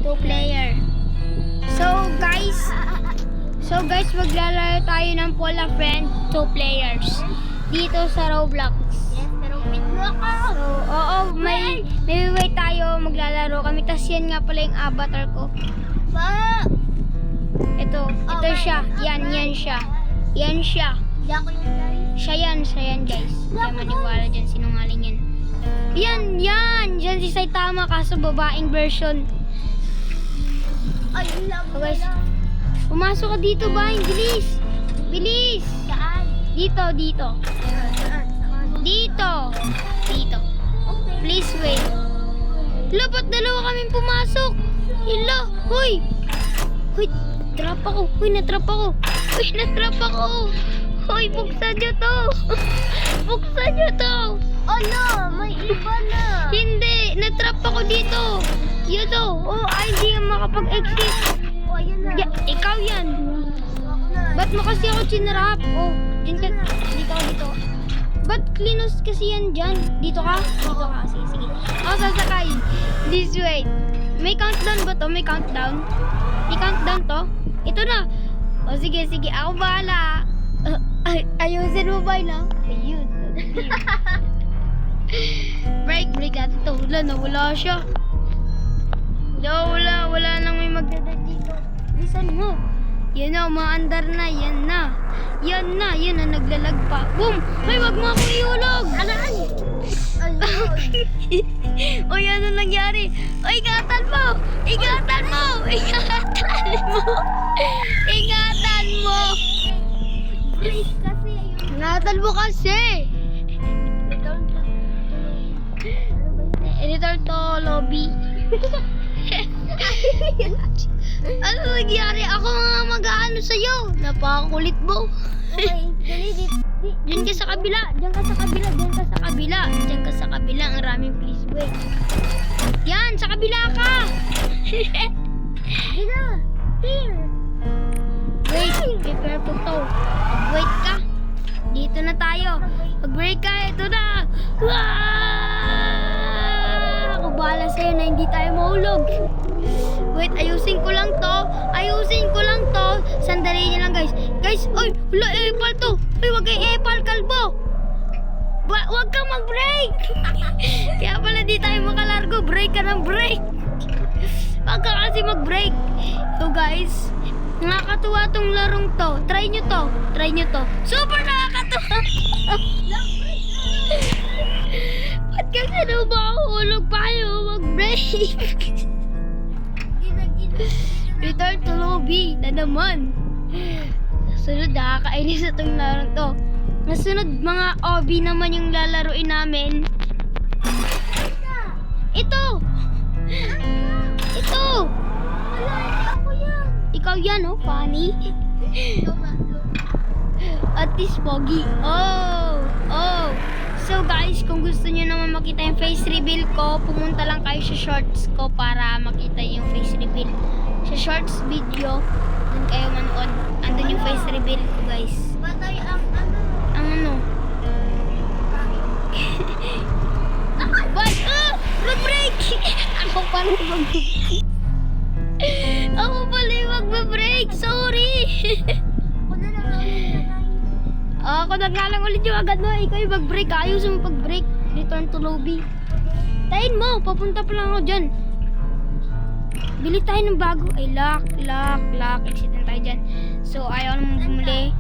2 player. So guys, maglalaro tayo ng Pola Friend 2 players dito sa Roblox. Yes, pero wait mo ako. So, oo, may wait tayo, maglalaro kami. Tas yan nga pala yung avatar ko. Pa! Ito siya. Yan siya. Yan siya. Hindi ako yung guys. Siya yan guys. Kaya maniwala dyan, sinungaling yan. Yan si Saitama, kaso babaeng version. Ay, love So guys, pumasok ka dito ba? Bilis! Bilis! Saan? Dito. Saan? Dito. Okay. Please wait. Hala, ba't dalawa kaming pumasok? Hala, huy! Huy, trap ako. Natrap ako. Huy, buksan nyo to. Ano? May iba na. Hindi, natrap ako dito. Yun to. Oh, ay, hindi ka makapag-exit. Oh, ayan na. Ikaw yan. Ako na. Ba't mo kasi ako chinrap? Oh, dito ka. Ba't cleanus kasi yan dyan? Dito ka? Sige. Ako sasakay. This way. May countdown ba to? May countdown to? Ito na. O sige. Ako bahala. Ayusin mo ba na? Ayun. Break natin to. Wala siya. Wala nang may magdadad dito. Bilisan mo. Yan na, umaandar na. Yan na, naglalag pa. Boom! Ay, wag mo akong iulog! Alaan! O, yan ang nangyari. O, ingatan mo! Please kasi ayun. Ingatan mo kasi! Editor to lobby. Ano nangyari? Ako nga mag-aano sa'yo. Napakakulit mo. Okay, dali. Diyan ka sa kabila. Diyan ka sa kabila. Ang raming please wait. Yan, sa kabila ka. Gina! Here! Wait, prepare to to. Wait ka. Dito na tayo. Mag-break ka. Ito na. Ako bahala sa'yo na hindi tayo mahulog. Wait, ayusin ko lang to. Sandali niyo lang, guys. Guys, oy, wala epal to. Oy, wag kay epal, kalbo. Wag kang mag-break. Kaya pala di tayo makalargo. Break ka ng break. Wag ka kasi mag-break. So, guys, nakakatuwa tong larong to. Try nyo to. Super nakakatuwa. Ba't kasi mahulog pa kayo mag-break? Gina. Return to lobby na naman. Sunod, nakakainis itong larong to. Nasunod, mga OB naman yung lalaruin namin. Ito. Wala, hindi ako yan. Ikaw yan, oh, funny. At least pogi. Oh. So guys, kung gusto niyo naman makita yung face reveal ko, pumunta lang kayo sa shorts ko para makita yung face reveal. Sa shorts video, dun kayo manood. Andun yung face reveal ko, guys. Patay ang ano. Ang ano? What? Mag-break! Ako pala mag-break. Sorry! Ako na lang ulit na tayo. Ako naglalang ulit yung agad mo. Ikaw yung mag-break. Ayos mo pag-break. Return to lobby. Tayin mo. Papunta pa lang ako dyan. Bili tayo ng bago. Ay, lock. Exit na tayo dyan. So, ayaw naman bumili.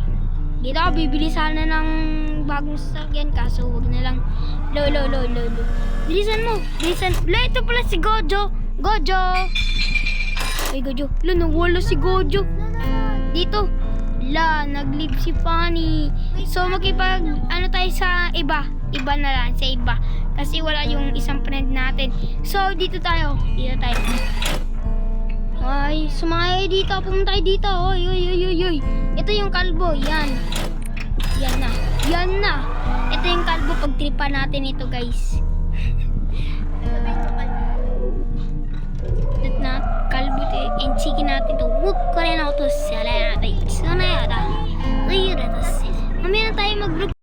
Dito ako bibili sana ng bagong sasakyan. Kaso, huwag na lang. Lo. Bilisan mo. Ito pala si Gojo. Ay, Gojo. Nawala si Gojo. Dito. Nag-leave si Fanny. So, ano tayo sa iba. Iba na lang, sa iba. Kasi wala yung isang friend natin. So, dito tayo. Ay, sumakay dito. Pumunta tayo dito. Oy. Ito yung kalbo. Yan na. Ito yung kalbo. Pagtripa natin ito, guys. Kalbo. And chicken natin ito. Wuk ko rin ako to. Mamaya na tayo mag-group